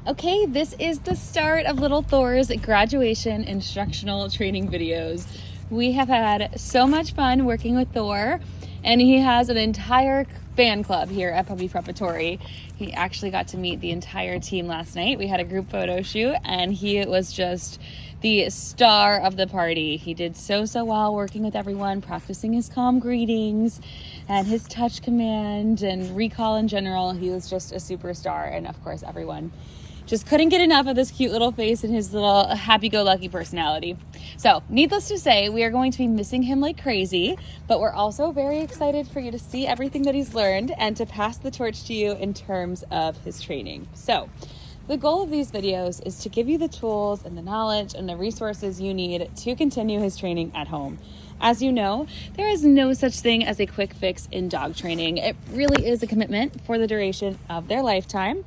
Okay, this is the start of little Thor's graduation instructional training videos. We have had so much fun working with Thor, and he has an entire fan club here at Puppy Preparatory. He actually got to meet the entire team last night. We had a group photo shoot, and he was just the star of the party. He did so well working with everyone, practicing his calm greetings and his touch command and recall in general. He was just a superstar, and of course everyone just couldn't get enough of this cute little face and his little happy-go-lucky personality. So, needless to say, we are going to be missing him like crazy, but we're also very excited for you to see everything that he's learned and to pass the torch to you in terms of his training. So, the goal of these videos is to give you the tools and the knowledge and the resources you need to continue his training at home. As you know, there is no such thing as a quick fix in dog training. It really is a commitment for the duration of their lifetime.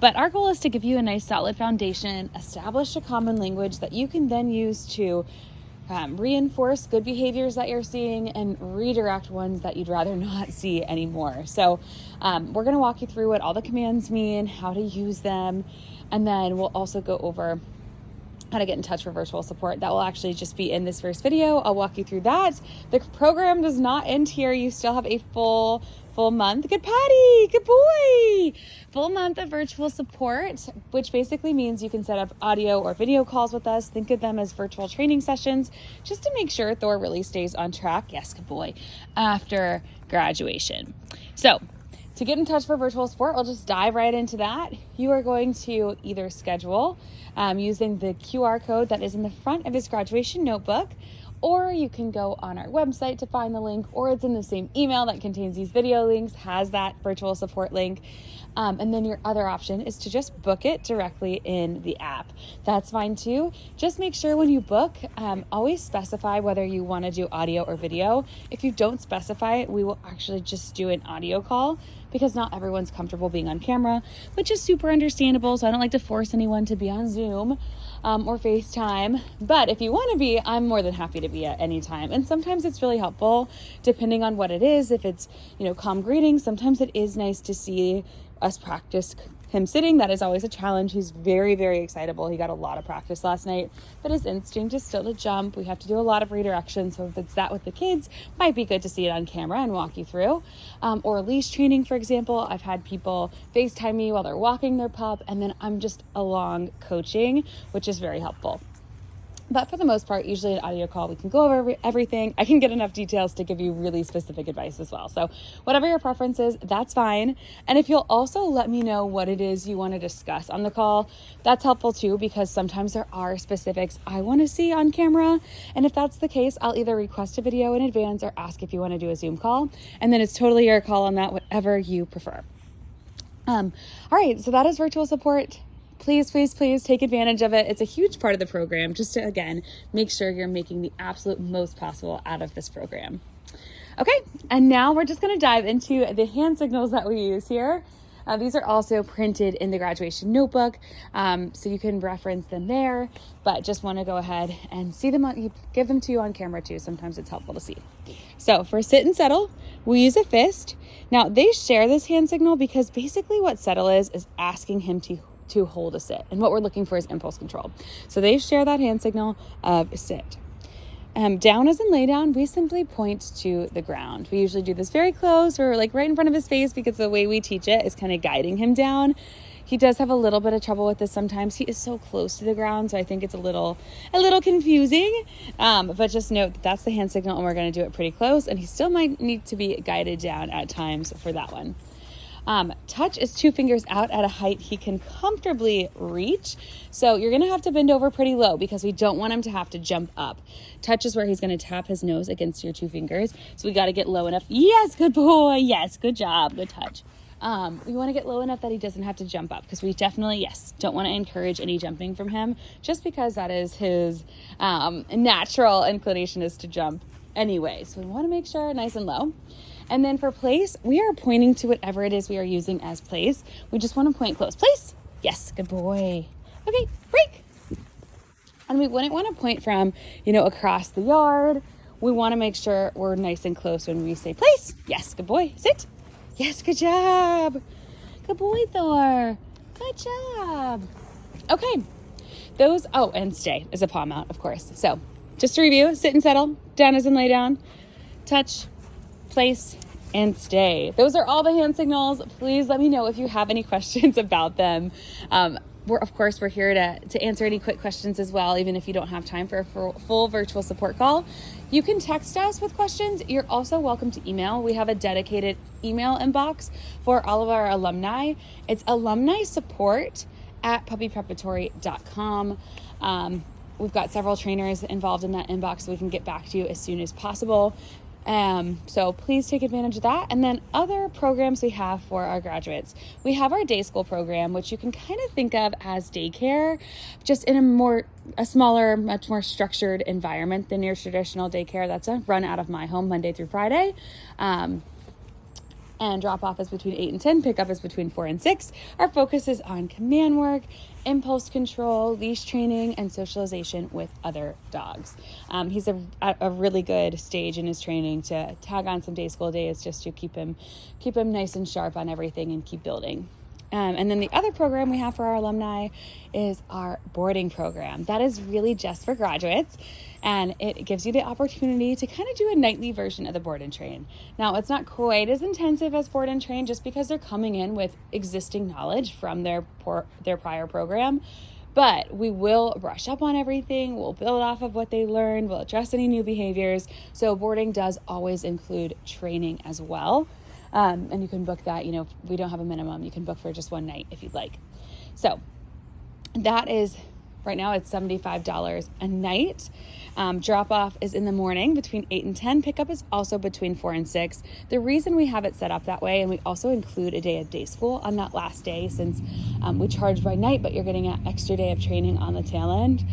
But our goal is to give you a nice solid foundation, establish a common language that you can then use to reinforce good behaviors that you're seeing and redirect ones that you'd rather not see anymore. So we're going to walk you through what all the commands mean, how to use them, and then we'll also go over how to get in touch for virtual support. That will actually just be in this first video. I'll walk you through that. The program does not end here. You still have a full month. Good Patty, good boy. Full month of virtual support, which basically means you can set up audio or video calls with us. Think of them as virtual training sessions just to make sure Thor really stays on track. Yes, good boy. After graduation. So to get in touch for virtual support, I'll just dive right into that. You are going to either schedule using the QR code that is in the front of his graduation notebook, or you can go on our website to find the link, or it's in the same email that contains these video links, has that virtual support link. And then your other option is to just book it directly in the app. That's fine too. Just make sure when you book, always specify whether you want to do audio or video. If you don't specify, we will actually just do an audio call because not everyone's comfortable being on camera, which is super understandable. So I don't like to force anyone to be on Zoom or FaceTime. But if you want to be, I'm more than happy to be at any time. And sometimes it's really helpful depending on what it is. If it's, calm greetings, sometimes it is nice to see us practice him sitting. That is always a challenge. He's very excitable. He got a lot of practice last night, but his instinct is still to jump. We have to do a lot of redirection. So if it's that with the kids, might be good to see it on camera and walk you through. Or leash training, for example. I've had people FaceTime me while they're walking their pup, and then I'm just along coaching, which is very helpful. But for the most part, usually an audio call, we can go over everything. I can get enough details to give you really specific advice as well. So whatever your preference is, that's fine. And if you'll also let me know what it is you want to discuss on the call, that's helpful too, because sometimes there are specifics I want to see on camera. And if that's the case, I'll either request a video in advance or ask if you want to do a Zoom call. And then it's totally your call on that, whatever you prefer. All right, so that is virtual support. Please take advantage of it. It's a huge part of the program, just to, again, make sure you're making the absolute most possible out of this program. Okay, and now we're just going to dive into the hand signals that we use here. These are also printed in the graduation notebook, so you can reference them there, but just want to go ahead and see them, give them to you on camera too. Sometimes it's helpful to see. So for sit and settle, we use a fist. Now they share this hand signal because basically what settle is asking him to hold a sit. And what we're looking for is impulse control. So they share that hand signal of sit. Down as in lay down, we simply point to the ground. We usually do this very close or like right in front of his face because the way we teach it is kind of guiding him down. He does have a little bit of trouble with this sometimes. He is so close to the ground, so I think it's a little confusing. But just note that that's the hand signal and we're going to do it pretty close, and he still might need to be guided down at times for that one. Touch is 2 fingers out at a height he can comfortably reach. So you're going to have to bend over pretty low because we don't want him to have to jump up. Touch is where he's going to tap his nose against your 2 fingers. So we got to get low enough. Yes, good boy. Yes, good job. Good touch. We want to get low enough that he doesn't have to jump up because we definitely, don't want to encourage any jumping from him just because that is his natural inclination is to jump anyway. So we want to make sure nice and low. And then for place, we are pointing to whatever it is we are using as place. We just want to point close. Place. Yes, good boy. Okay, break. And we wouldn't want to point from, across the yard. We want to make sure we're nice and close when we say place. Yes, good boy. Sit. Yes, good job. Good boy, Thor. Good Good job. Okay. Those, oh, and stay is a paw mount, of course. So just to review, sit and settle, down as in lay down, touch, place, and stay. Those are all the hand signals. Please let me know if you have any questions about them. We're here to answer any quick questions as well, even if you don't have time for a full virtual support call. You can text us with questions. You're also welcome to email. We have a dedicated email inbox for all of our alumni. It's alumnisupport@puppypreparatory.com. We've got several trainers involved in that inbox, so we can get back to you as soon as possible. So please take advantage of that. And then other programs we have for our graduates. We have our day school program, which you can kind of think of as daycare, just in a smaller, much more structured environment than your traditional daycare. That's run out of my home Monday through Friday. And drop off is between 8 and 10, pick up is between 4 and 6. Our focus is on command work, impulse control, leash training, and socialization with other dogs. He's at a really good stage in his training to tag on some day school days just to keep him nice and sharp on everything and keep building. And then the other program we have for our alumni is our boarding program. That is really just for graduates, and it gives you the opportunity to kind of do a nightly version of the board and train. Now, it's not quite as intensive as board and train just because they're coming in with existing knowledge from their prior program, but we will brush up on everything. We'll build off of what they learned. We'll address any new behaviors. So boarding does always include training as well. And you can book that, we don't have a minimum. You can book for just one night if you'd like. So that is, right now it's $75 a night. Drop off is in the morning between 8 and 10. Pickup is also between 4 and 6. The reason we have it set up that way, and we also include a day of day school on that last day, since we charge by night, but you're getting an extra day of training on the tail end.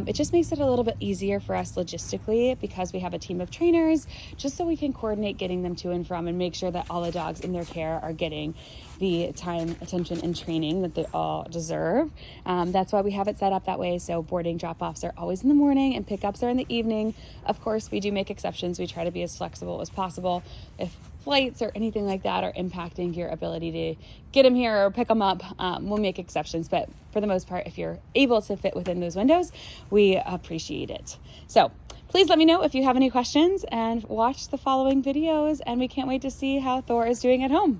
It just makes it a little bit easier for us logistically because we have a team of trainers, just so we can coordinate getting them to and from and make sure that all the dogs in their care are getting the time, attention, and training that they all deserve. That's why we have it set up that way. So boarding drop-offs are always in the morning and pickups are in the evening. Of course, we do make exceptions. We try to be as flexible as possible. If flights or anything like that are impacting your ability to get them here or pick them up, we'll make exceptions. But for the most part, if you're able to fit within those windows, we appreciate it. So please let me know if you have any questions and watch the following videos. And we can't wait to see how Thor is doing at home.